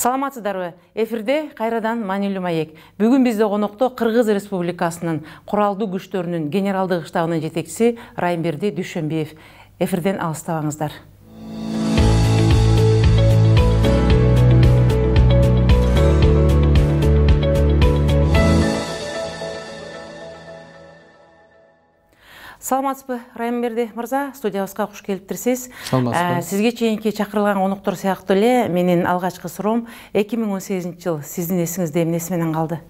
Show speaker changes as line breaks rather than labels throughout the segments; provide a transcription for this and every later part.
Саламатсыздарбы? Эфирде кайрадан Маанилүү маек. Бүгүн бизде конокто Кыргыз Республикасынын куралдуу күчтөрүнүн генералдык штабынын жетекчиси Райымберди Дүйшөнбиев. Эфирден алыстабаңыздар. Саламатсызбы, Райымберди мырза, студиябызга куш келиптирсиз. Сизге чейинки чакырылган коноктор сыяктуу эле менин алгачкы суроом 2018-жыл сиздин эсиңизде эмнеси менен калды?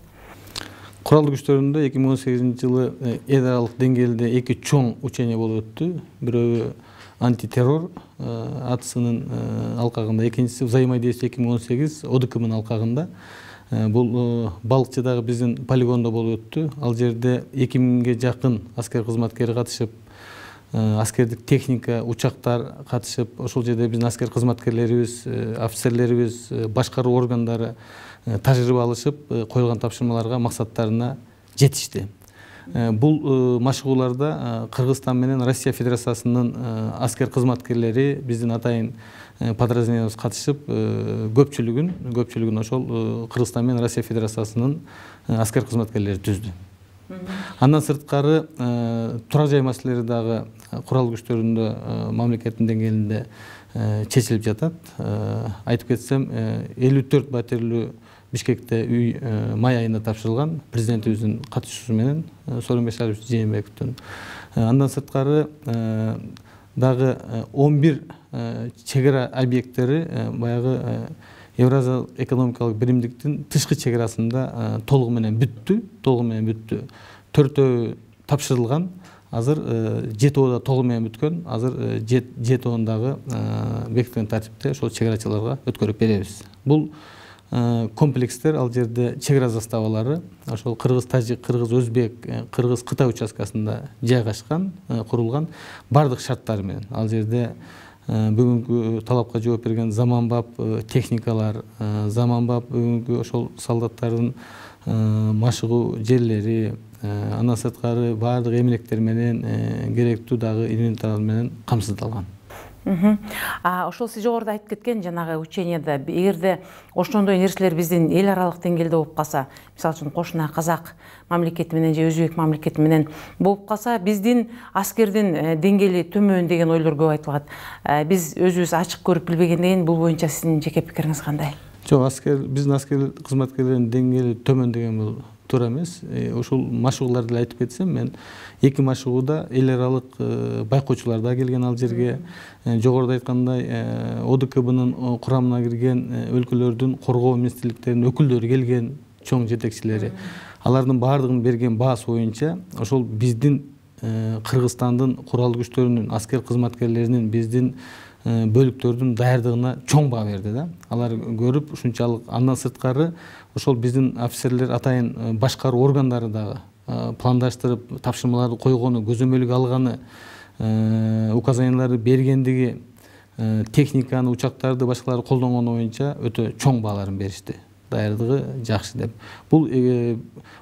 Куралдуу күчтөрүндө 2018-жылы эл аралык деңгээлде эки чоң учение болуп өттү. Бирөө антитеррор атысынын алкагында, экинчиси взаимодействие 2018 ОДКБнын алкагында. Бул балыкчыдагы биздин полигондо болуп өттү. Ал жерде 2000ге жакын аскер кызматкери катышып, аскердик техника, учактар катышып, ошол жерде биздин аскер кызматкерлерибиз, офицерлерибиз, башкаруу органдары тажрыйба алышып, коюлган тапшырмаларга, максаттарына жетишти. Бул машыгууларда Кыргызстан менен Россия Федерациясынын аскер кызматкерлери, биздин атайын подразделениябыз катышып, көпчүлүгүн ошол Кыргызстан менен Россия Федерациясынын аскер кызматкерлери түздү. Андан сырткары турак жай маселелери дагы куралдуу күчтөрүндө мамлекеттин деңгээлинде чечилип жатат. Айтып кетсем, 54 батирлүү Бишкекте үй май айында тапшырылган президентибиздин катышуусу менен Сооронбай Жээнбековдун. Андан сырткары дагы 11 чек ара объекттери баягы Евразиялык экономикалык биримдиктин тышкы чек арасында толугу менен бүттү. Төртөө тапшырылган. Азыр жетөөдө толугу менен бүткөн. Азыр жетөөндагы бекитилген тартипте ошол чек арачыларга өткөрүп беребиз. Бул комплекстер, ал жерде чек ара заставалары ошол кыргыз-тажик, кыргыз-өзбек, кыргыз-кытай участкасында жайгашкан, курулган бардык шарттары менен. Ал жерде бүгүнкү талапка жооп берген заманбап техникалар, заманбап бүгүнкү ошол солдаттардын машыгуу жерлери, андан сырткары бардык эмелектер менен керектүү дагы инвентарь менен камсыздалган.
Ошол сиз жогоруда айтып кеткен жанагы ученияда эгерде ошондой нерселер биздин эл аралык деңгээлде болуп калса, мисалы үчүн кошуна казак мамлекети менен же өзбек мамлекети менен болуп калса, биздин аскердин деңгээли төмөн деген ойлор көп айтылат. Биз өзүбүз ачык көрүп билбегенден кийин бул боюнча сиздин жеке пикириңиз кандай?
Жок, биздин аскер кызматкерлердин деңгээли төмөн деген бул туура эмес. Ушул машыгууларды айтып кетсем, мен эки машыгууда эл аралык байкоочулар да келген ал жерге. Жогоруда айткандай, ОДКБнын курамына кирген өлкөлөрдүн коргоо министрликтеринин өкүлдөрү келген, чоң жетекчилери. Алардын баардыгынын берген баасы боюнча ошол биздин Кыргызстандын куралдуу күчтөрүнүн аскер кызматкерлеринин биздин бөлүктөрдүн даярдыгына чоң баа берди да. Алар көрүп ушунчалык. Андан сырткары ошол биздин офицерлер, атайын башкаруу органдары дагы пландаштырып, тапшырмаларды койгону, көзөмөлгө алганы, указанияларды бергендиги, техниканы, учактарды, башкаларды колдонгону боюнча өтө чоң бааларын беришти. Даярдыгы жакшы деп. Бул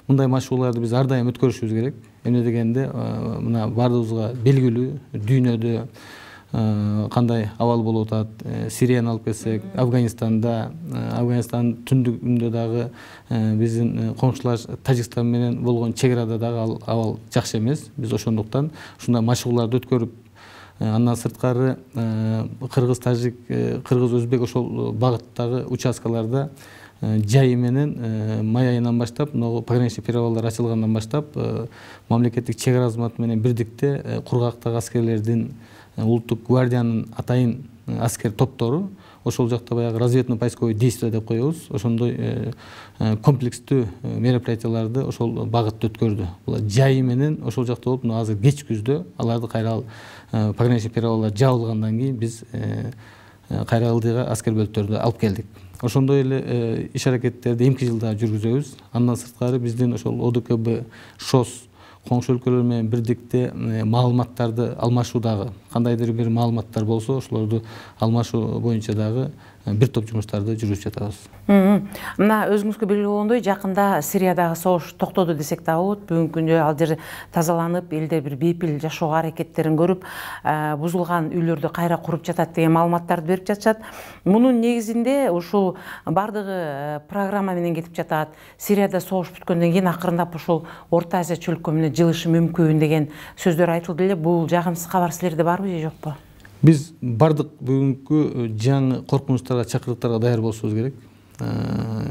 мындай машыгууларды биз ар дайым өткөрүшүбүз керек. Эмне дегенде, мына бардыгыбызга белгилүү дүйнөдө кандай абал болуп атат, Сирияны алып келсек, Афганистандын түндүгүндө дагы биздин коңшулаш Тажикстан менен болгон чек арада дагы абал жакшы эмес. Биз ошондуктан ушундай машыгууларды өткөрүп, андан сырткары кыргыз-тажик, кыргыз-өзбек ошол багыттагы участкаларда жайы менен май айынан баштап, пограничный перевалдар ачылгандан баштап, мамлекеттик чек ара кызматы менен бирдикте кургактагы аскерлердин, улуттук гвардиянын атайын аскер топтору, ошол жакта баягы разведно-поисковый действие деп коебуз, ошондой комплекстүү мероприятияларды ошол багытта өткөрдү. Булар жайы менен ошол жакта болуп, азыр кеч күздө аларды кайра пограничный перевалдар жабылгандан кийин биз кайра ылдыйга аскер бөлүктөрдү алып келдик. Ошондой эле иш аракеттерди эмки жылда жүргүзөбүз. Андан сырткары биздин ошол ОДКБ, ШОС коңшу өлкөлөр менен бирдикте маалыматтарды алмашуу дагы, кандайдыр бир маалыматтар болсо, ошолорду алмашуу боюнча дагы бир топ жумуштарды жүргүзүп жатабыз.
Мына өзүңүзгө белгилүү болгондой, жакында Сириядагы согуш токтоду десек да болот. Бүгүнкү күндө ал жер тазаланып, элдер бир бейпил жашоого аракеттерин көрүп, бузулган үйлөрдү кайра куруп жатат деген маалыматтарды берип жатышат. Мунун негизинде ушул бардыгы программа менен кетип жатат. Сирияда согуш бүткөндөн кийин акырындап ушул Орто Азия чөлкө менен жылышы мүмкүн деген сөздөр айтылды эле. Бул жагымсыз кабар силерде барбы же жокпу?
Биз бардык бүгүнкү жаңы коркунучтарга, чакырыктарга даяр болушубуз керек.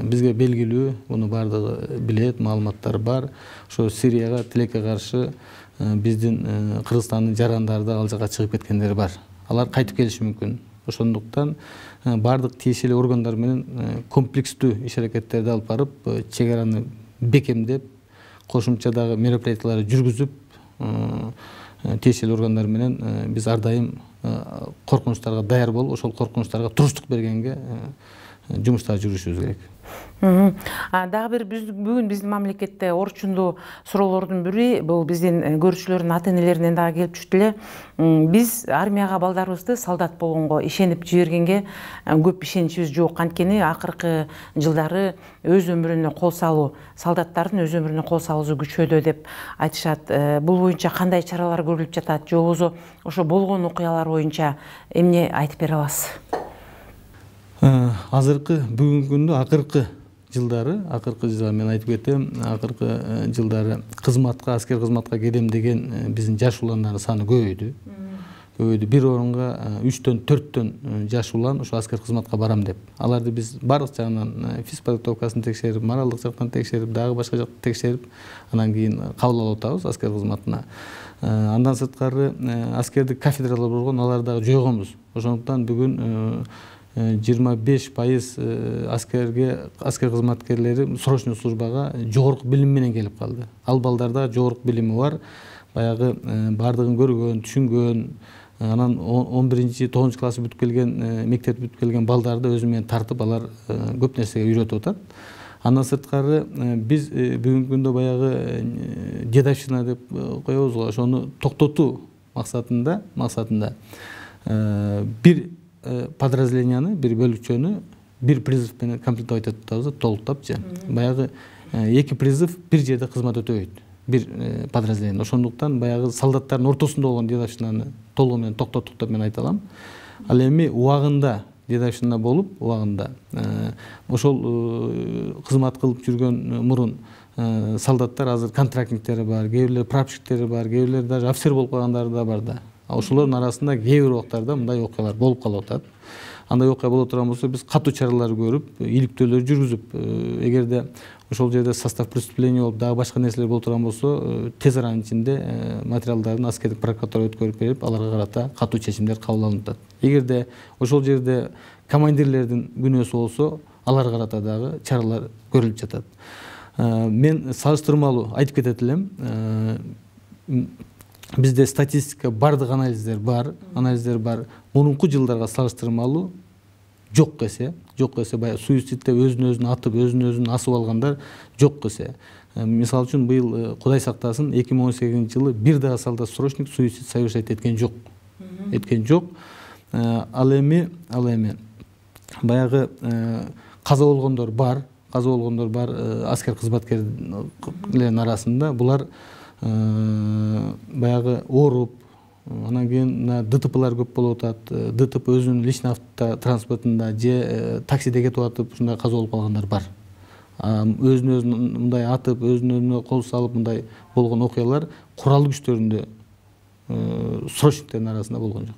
Бизге белгилүү, муну бардыгы билет, маалыматтар бар. Ошо Сирияга тилекке каршы биздин Кыргызстандын жарандары да ал жака чыгып кеткендер бар. Алар кайтып келиши мүмкүн. Ошондуктан бардык тиешелүү органдар менен комплекстүү иш-аракеттерди алып барып, чек араны бекемдеп, кошумча дагы мероприятияларды жүргүзүп, тиешелүү органдар менен биз ар дайым коркунучтарга даяр болуп, ошол коркунучтарга туруштук бергенге жумуштарды жүргүзүшүбүз керек.
Дагы бир бүгүн биздин мамлекетте орчундуу суроолордун бири бул биздин көрүүчүлөрдүн ата-энелеринен дагы келип түштү эле. Биз армияга балдарыбызды солдат болгонго ишенип жибергенге көп ишеничибиз жок. Анткени акыркы жылдары өз өмүрүнө кол салуу, солдаттардын өз өмүрүнө кол салуусу күчөдү деп айтышат. Бул боюнча кандай чаралар көрүлүп жатат, же болбосо ошо болгон окуялар боюнча эмне айтып бере аласыз?
Азыркы бүгүнкү күндө акыркы жылдары мен айтып кетем, акыркы жылдары кызматка, аскер кызматка кетем деген биздин жаш уландардын саны көбөйдү. Бир орунга 3-төн 4төн жаш улан ошо аскер кызматка барам деп. Аларды биз барлык жагынан физподготовкасын текшерип, моралдык жактан текшерип, дагы башка жактан текшерип, анан кийин кабыл алып атабыз аскер кызматына. Андан сырткары аскердик кафедралар болгон, аларды дагы жойгонбуз. Ошондуктан бүгүн 25% аскер кызматкерлери срочный службага жогорку билим менен келип калды. Ал балдарда жогорку билими бар, баягы бардыгын көргөн, түшүнгөн, анан 11-9 класс бүтүп келген, мектеп бүтүп келген балдарды өзү менен тартып, алар көп нерсеге үйрөтүп атат. Андан сырткары биз бүгүнкү күндө баягы дедовщина деп коебуз го, ошону токтотуу максатында бир подразделенияны, бир бөлүкчөнү бир призыв менен комплектовать этип атабыз, толуктапчы. Баягы 2 призыв бир жерде кызмат өтөбөйт, бир подразделение. Ошондуктан баягы солдаттардын ортосунда болгон дедовщинаны толугу менен токтоттук деп мен айта алам. Ал эми убагында дедовщина болуп, убагында ошол кызмат кылып жүргөн мурун солдаттар азыр контрактниктери бар, кээ бирлер прапорщиктери бар, кээ бирлер даже офицер болуп калгандары да бар да. Ошолордун арасында кээ бир убактарда мындай окуялар болуп калып атат. Андай окуя боло турган болсо, биз катуу чаралар көрүп, иликтөөлөр жүргүзүп, эгерде ошол жерде состав преступления болуп, дагы башка нерселер боло турган болсо, тез аранын ичинде материалдарын аскердик прокуратура өткөрүп берип, аларга карата катуу чечимдер кабыл алынып атат. Эгерде ошол жерде командирлердин күнөөсү болсо, аларга карата дагы чаралар көрүлүп жатат. Мен салыштырмалуу айтып кетет элем. Бизде статистика, бардык анализдер бар. Мурунку жылдарга салыштырмалуу жок эсе баягы суицидте өзүн атып, өзүн асып алгандар жок эсе. Мисалы үчүн быйыл Кудай сактасын 2018-жылы бир дагы солдат срочник суицид совершать эткен жок. Ал эми баягы каза болгондор бар, аскер кызматкерлердин арасында. Булар баягы ооруп, анан кийин ДТПлар көп болуп атат. ДТП өзүнүн личный автотранспортунда же таксиде кетип атып ушундай каза болуп калгандар бар. Өзүн мындай атып, өзүнө кол салып мындай болгон окуялар куралдуу күчтөрүндө срочниктердин арасында болгон жок.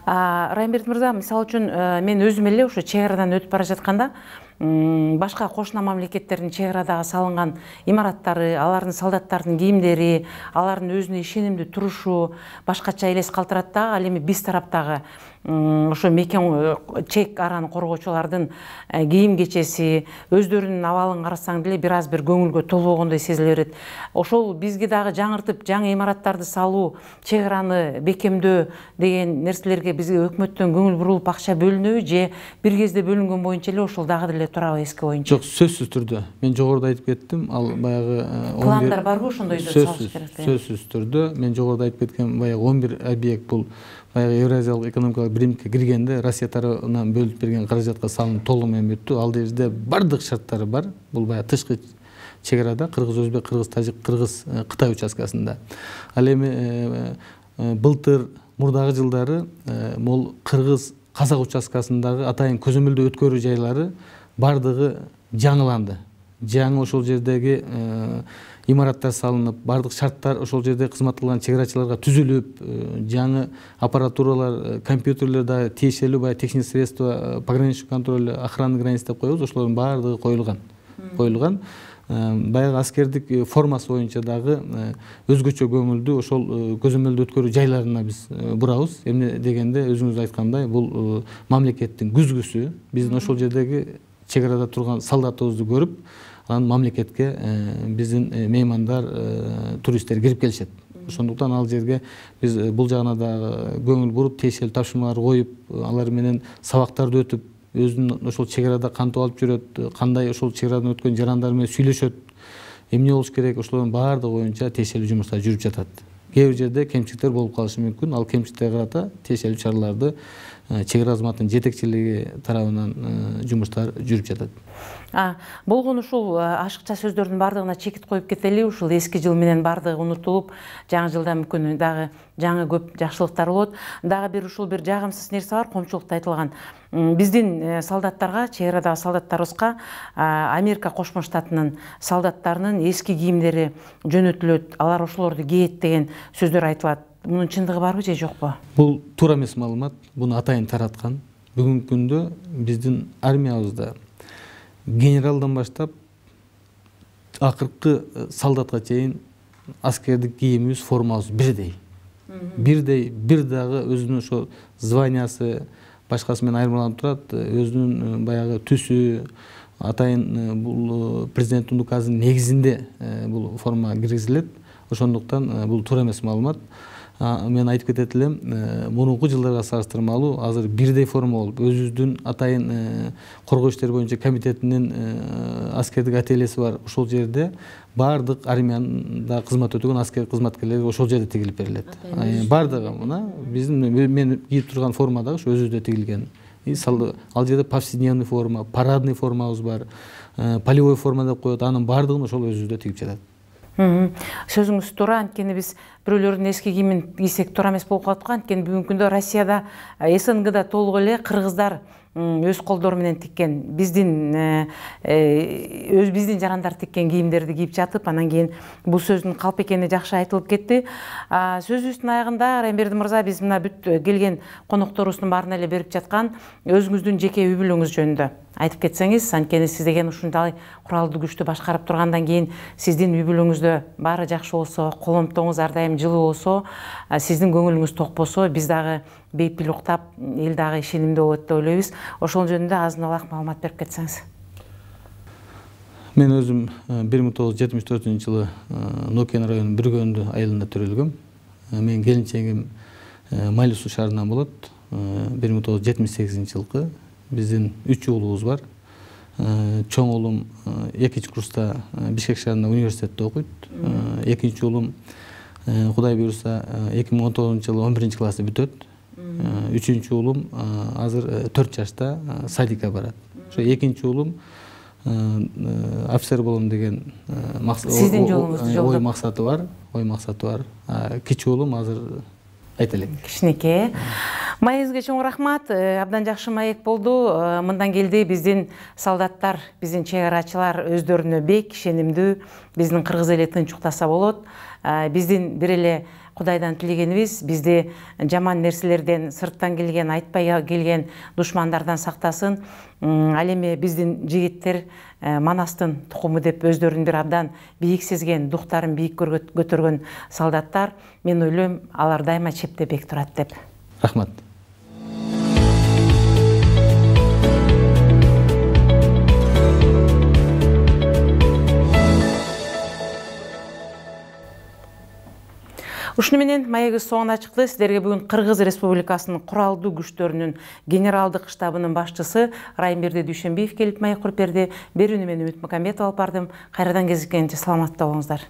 Райымберди мырза, мисалы үчүн мен өзүм эле ошо чек арадан өтүп бара жатканда башка кошуна мамлекеттердин чек арадагы салынган имараттары, алардын солдаттардын кийимдери, алардын өзүнө ишенимдүү турушу башкача элес калтырат дагы. Ал эми биз тараптагы ошо мекен чек араны коргоочулардын кийим кечеси, өздөрүнүн абалын карасаң деле бир аз бир көңүлгө толбогондой сезиле берет. Ошол бизге дагы жаңыртып, жаңы имараттарды салуу, чек араны бекемдөө деген нерселерге бизге өкмөттөн көңүл бурулуп акча бөлүнөбү, же бир кезде бөлүнгөн боюнча эле ошол дагы деле эле турабы эски боюнча?
Жок, сөзсүз түрдө. Мен жогоруда айтып кеттим, ал баягы
пландар барбы ошондойду салыш керек?
Сөзсүз түрдө мен жогоруда айтып кеткен баягы 11 объект бул баягы Евразиялык экономикалык биримдикке киргенде Россия тарабынан бөлүп берген каражатка салынып толугу менен бүттү. Ал жерде бардык шарттары бар. Бул баягы тышкы чек-арада кыргыз-өзбек, кыргыз-тажик, кыргыз-кытай участкасында. Ал эми былтыр мурдагы жылдары могул кыргыз-казак участкасындагы атайын көзөмөлдөө өткөрүү жайлары бардыгы жаңыланды. Жаңы ошол жердеги имараттар салынып, бардык шарттар ошол жерде кызмат кылган чек-арачыларга түзүлүп, жаңы аппаратуралар, компьютерлер да тиешелүү баягы техник средства, пограничный контроль, охранный границ деп коебуз, ошолордун баардыгы коюлган. Баягы аскердик формасы боюнча дагы өзгөчө көңүлдүү ошол көзөмөлдөө өткөрүү жайларына биз бурабыз. Эмне дегенде өзүңүз айткандай, бул мамлекеттин күзгүсү. Биздин ошол жердеги чек-арада турган солдатыбызды көрүп, анан мамлекетке биздин меймандар, туристтер кирип келишет. Ошондуктан ал жерге биз бул жагына дагы көңүл буруп, тиешелүү тапшырмалар коюп, алар менен сабактарды өтүп, өзүнүн ошол чек-арада кантип алып жүрөт, кандай ошол чек-арадан өткөн жарандар менен сүйлөшөт, эмне болуш керек, ошолордун баардыгы боюнча тиешелүү жумуштар жүрүп жатат. Кээ бир жерде кемчиликтер болуп калышы мүмкүн. Ал кемчиликтерге карата тиешелүү чараларды чек-ара кызматынын жетекчилиги тарабынан жумуштар жүрүп жатат.
Болгон ушул ашыкча сөздөрдүн бардыгына чекит коюп кетели. Ушул эски жыл менен бардыгы унутулуп, жаңы жылда мүмкүн дагы жаңы көп жакшылыктар болот. Дагы бир ушул бир жагымсыз нерсе бар, коомчулукта айтылган. Биздин солдаттарга, чек-арадагы солдаттарыбызга Америка Кошмо Штатынын солдаттарынын эски кийимдери жөнөтүлөт, алар ошолорду кийет деген сөздөр айтылат. Мунун чындыгы барбы же жокпу?
Бул туура эмес маалымат. Буну атайын тараткан. Бүгүнкү күндө биздин армиябызда генералдан баштап акыркы солдатка чейин аскердик кийимибиз, формабыз бирдей. Бир дагы өзүнүн ошо званиясы башкасы менен айырмаланып турат. Өзүнүн баягы түсү, атайын бул президенттин указынын негизинде бул форма киргизилет. Ошондуктан бул туура эмес маалымат. Мен айтып кетет элем, мурунку жылдарга салыштырмалуу азыр бирдей форма болуп, өзүбүздүн атайын коргоо иштери боюнча комитетинин аскердик ательеси бар. Ошол жерде бардык армияда кызмат өтөгөн аскер кызматкерлерге ошол жерде тигилип берилет. Бардыгы мына биздин мен кийип турган форма дагы ошо өзүбүздө тигилген. Ал жерде повседневный форма, парадный формабыз бар, полевой форма деп коет. Анын бардыгын ошол өзүбүздө тигип жатат.
Сөзүңүз туура, анткени биз бирөөлөрдүн эски кийимин кийсек туура эмес болуп калат го. Анткени бүгүнкү күндө Россияда, СНГда толук эле кыргыздар өз колдору менен тиккен, биздин жарандар тиккен кийимдерди кийип жатып, анан кийин бул сөздүн калп экени жакшы айтылып кетти. Сөзүбүздүн аягында Райымберди мырза, биз мына бүт келген конокторубуздун баарына эле берип жаткан өзүңүздүн жеке үй бүлөңүз жөнүндө айтып кетсеңиз, анткени сиз деген ушундай куралдуу күчтү башкарып тургандан кийин сиздин үй бүлөңүздө баары жакшы болсо, коломтоңуз ар дайым жылуу болсо, сиздин көңүлүңүз ток болсо, биз дагы бейпил уктап, эл дагы ишенимдүү болот деп ойлойбуз. Ошол жөнүндө азын алак маалымат берип кетсеңиз.
Мен өзүм 1974 жылы Нокен районунун Бүргөндү айылында төрөлгөм. Менин келинчегим Майлы суу шаарынан болот. 1978 жылкы. Биздин 3 уулубуз бар. Чоң уулум 2-курста Бишкек шаарында университетте окуйт. Экинчи уулум Кудай буйруса 2019 жылы 11 классты бүтөт. Үчүнчү уулум азыр 4 жашта садикке барат. Ошо экинчи уулум офицер болом деген
сиздин жолуңузду жолдоп
максаты бар. Кичи уулум азыр айта элек.
Кичинекей. Маегиңизге чоң рахмат. Абдан жакшы маек болду. Мындан келди биздин солдаттар, биздин чек-арачылар өздөрүнө бек ишенимдүү, биздин кыргыз эли тынч уктаса болот. Биздин бир эле Кудайдан тилегенибиз бизди жаман нерселерден, сырттан келген, айтпай келген душмандардан сактасын. Ал эми биздин жигиттер Манастын тукуму деп өздөрүн бир абдан бийик сезген, дуктарын бийик көтөргөн солдаттар, мен ойлойм, алар дайыма чепте бек турат деп.
Рахмат.
Ушуну менен маегибиз соңуна чыкты. Сиздерге бүгүн Кыргыз Республикасынын куралдуу күчтөрүнүн генералдык штабынын башчысы Райымберди Дүйшөнбиев келип маек куруп берди. Берүүнү мен Үмүт Макамбетова алып бардым. Кайрадан кездешкенче саламатта болуңуздар.